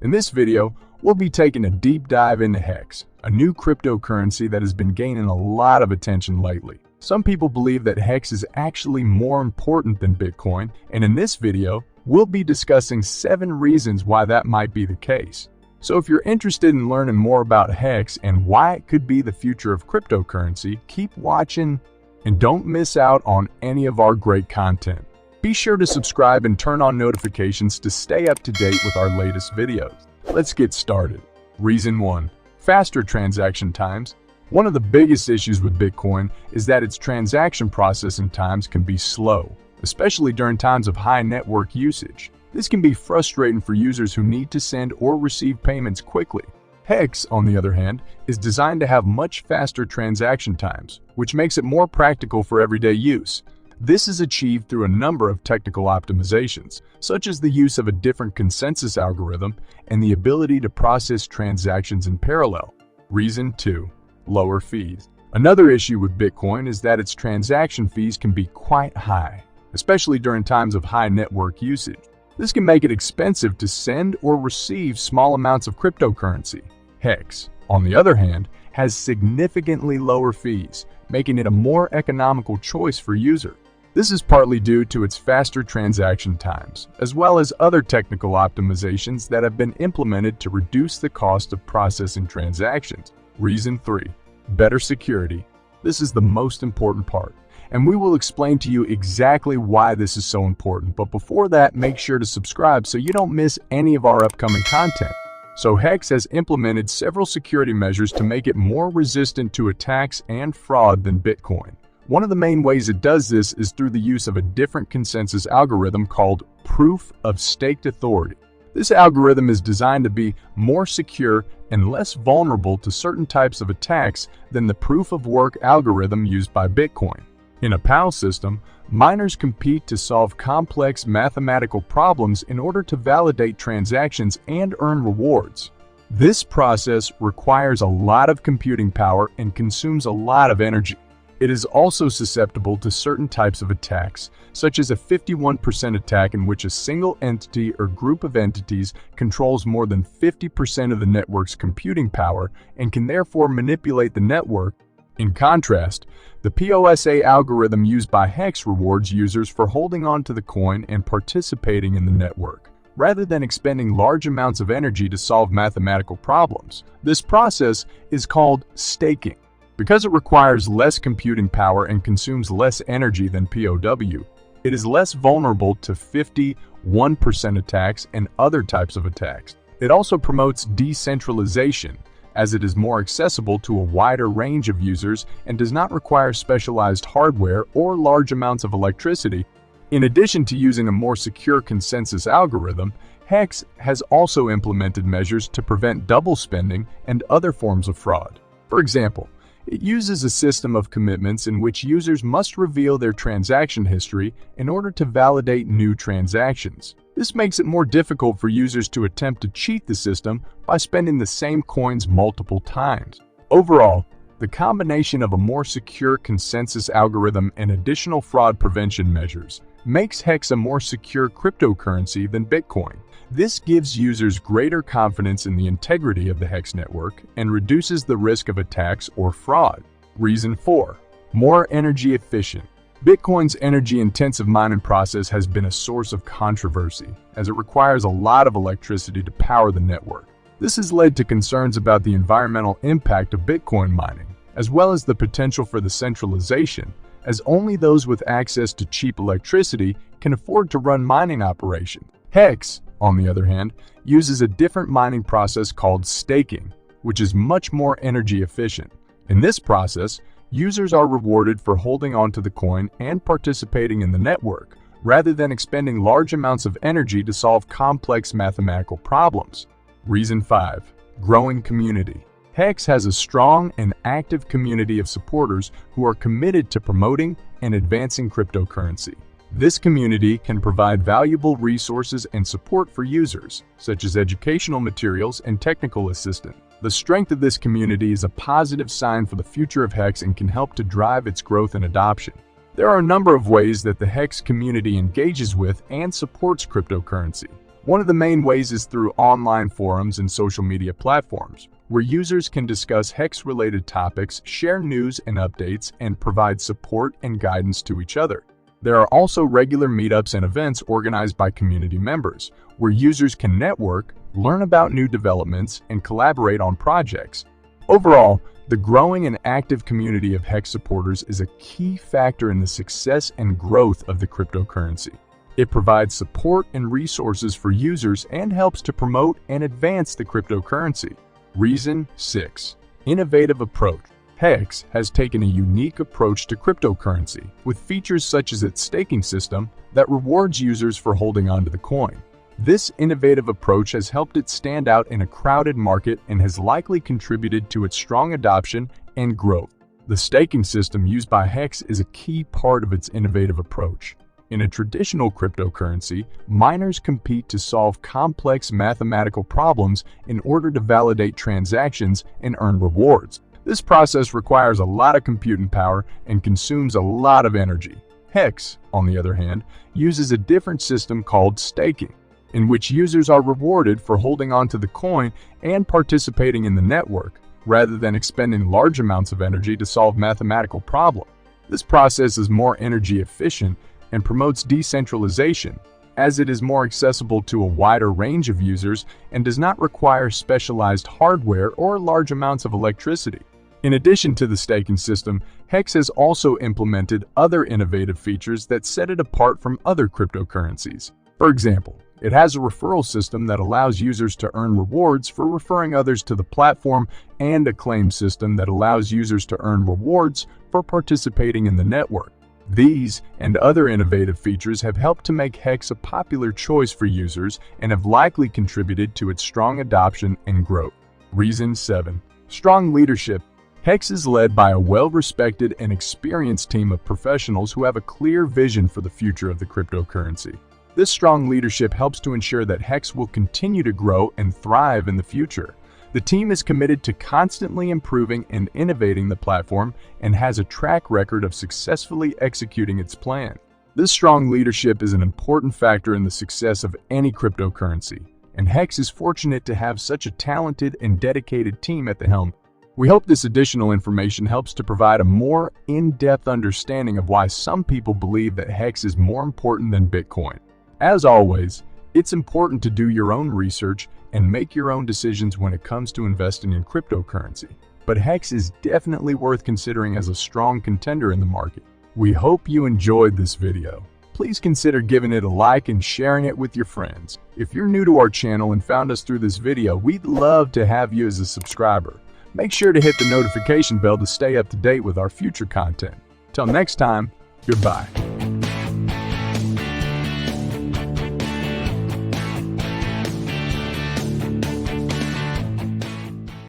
In this video, we'll be taking a deep dive into HEX, a new cryptocurrency that has been gaining a lot of attention lately. Some people believe that HEX is actually more important than Bitcoin, and in this video, we'll be discussing 7 reasons why that might be the case. So if you're interested in learning more about HEX and why it could be the future of cryptocurrency, keep watching and don't miss out on any of our great content. Be sure to subscribe and turn on notifications to stay up to date with our latest videos. Let's get started. Reason 1. Faster transaction times. One of the biggest issues with Bitcoin is that its transaction processing times can be slow, especially during times of high network usage. This can be frustrating for users who need to send or receive payments quickly. HEX, on the other hand, is designed to have much faster transaction times, which makes it more practical for everyday use. This is achieved through a number of technical optimizations, such as the use of a different consensus algorithm and the ability to process transactions in parallel. Reason 2. Lower fees. Another issue with Bitcoin is that its transaction fees can be quite high, especially during times of high network usage. This can make it expensive to send or receive small amounts of cryptocurrency. HEX, on the other hand, has significantly lower fees, making it a more economical choice for users. This is partly due to its faster transaction times, as well as other technical optimizations that have been implemented to reduce the cost of processing transactions. Reason 3. Better security. This is the most important part, and we will explain to you exactly why this is so important. But before that, make sure to subscribe so you don't miss any of our upcoming content. So HEX has implemented several security measures to make it more resistant to attacks and fraud than Bitcoin. One of the main ways it does this is through the use of a different consensus algorithm called proof of staked authority. This algorithm is designed to be more secure and less vulnerable to certain types of attacks than the proof of work algorithm used by Bitcoin. In a PAL system, miners compete to solve complex mathematical problems in order to validate transactions and earn rewards. This process requires a lot of computing power and consumes a lot of energy. It is also susceptible to certain types of attacks, such as a 51% attack in which a single entity or group of entities controls more than 50% of the network's computing power and can therefore manipulate the network. In contrast, the PulseX algorithm used by HEX rewards users for holding on to the coin and participating in the network, rather than expending large amounts of energy to solve mathematical problems. This process is called staking. Because it requires less computing power and consumes less energy than POW, it is less vulnerable to 51% attacks and other types of attacks. It also promotes decentralization, as it is more accessible to a wider range of users and does not require specialized hardware or large amounts of electricity. In addition to using a more secure consensus algorithm, HEX has also implemented measures to prevent double spending and other forms of fraud. For example, it uses a system of commitments in which users must reveal their transaction history in order to validate new transactions. This makes it more difficult for users to attempt to cheat the system by spending the same coins multiple times. Overall, the combination of a more secure consensus algorithm and additional fraud prevention measures makes HEX a more secure cryptocurrency than Bitcoin. This gives users greater confidence in the integrity of the HEX network and reduces the risk of attacks or fraud. Reason 4. More energy efficient. Bitcoin's energy-intensive mining process has been a source of controversy, as it requires a lot of electricity to power the network. This has led to concerns about the environmental impact of Bitcoin mining, as well as the potential for the centralization, as only those with access to cheap electricity can afford to run mining operations. HEX, on the other hand, uses a different mining process called staking, which is much more energy efficient. In this process, users are rewarded for holding onto the coin and participating in the network, rather than expending large amounts of energy to solve complex mathematical problems. Reason 5. Growing community. HEX has a strong and active community of supporters who are committed to promoting and advancing cryptocurrency. This community can provide valuable resources and support for users, such as educational materials and technical assistance. The strength of this community is a positive sign for the future of HEX and can help to drive its growth and adoption. There are a number of ways that the HEX community engages with and supports cryptocurrency. One of the main ways is through online forums and social media platforms, where users can discuss HEX-related topics, share news and updates, and provide support and guidance to each other. There are also regular meetups and events organized by community members, where users can network, learn about new developments, and collaborate on projects. Overall, the growing and active community of HEX supporters is a key factor in the success and growth of the cryptocurrency. It provides support and resources for users and helps to promote and advance the cryptocurrency. Reason 6. Innovative approach. HEX has taken a unique approach to cryptocurrency, with features such as its staking system that rewards users for holding onto the coin. This innovative approach has helped it stand out in a crowded market and has likely contributed to its strong adoption and growth. The staking system used by HEX is a key part of its innovative approach. In a traditional cryptocurrency, miners compete to solve complex mathematical problems in order to validate transactions and earn rewards. This process requires a lot of computing power and consumes a lot of energy. HEX, on the other hand, uses a different system called staking, in which users are rewarded for holding onto the coin and participating in the network, rather than expending large amounts of energy to solve mathematical problems. This process is more energy efficient and promotes decentralization, as it is more accessible to a wider range of users and does not require specialized hardware or large amounts of electricity. In addition to the staking system, HEX has also implemented other innovative features that set it apart from other cryptocurrencies. For example, it has a referral system that allows users to earn rewards for referring others to the platform, and a claim system that allows users to earn rewards for participating in the network. These and other innovative features have helped to make HEX a popular choice for users and have likely contributed to its strong adoption and growth. Reason 7. Strong leadership. HEX is led by a well-respected and experienced team of professionals who have a clear vision for the future of the cryptocurrency. This strong leadership helps to ensure that HEX will continue to grow and thrive in the future. The team is committed to constantly improving and innovating the platform and has a track record of successfully executing its plan. This strong leadership is an important factor in the success of any cryptocurrency, and HEX is fortunate to have such a talented and dedicated team at the helm. We hope this additional information helps to provide a more in-depth understanding of why some people believe that HEX is more important than Bitcoin. As always, it's important to do your own research and make your own decisions when it comes to investing in cryptocurrency. But HEX is definitely worth considering as a strong contender in the market. We hope you enjoyed this video. Please consider giving it a like and sharing it with your friends. If you're new to our channel and found us through this video, we'd love to have you as a subscriber. Make sure to hit the notification bell to stay up to date with our future content. Till next time, goodbye.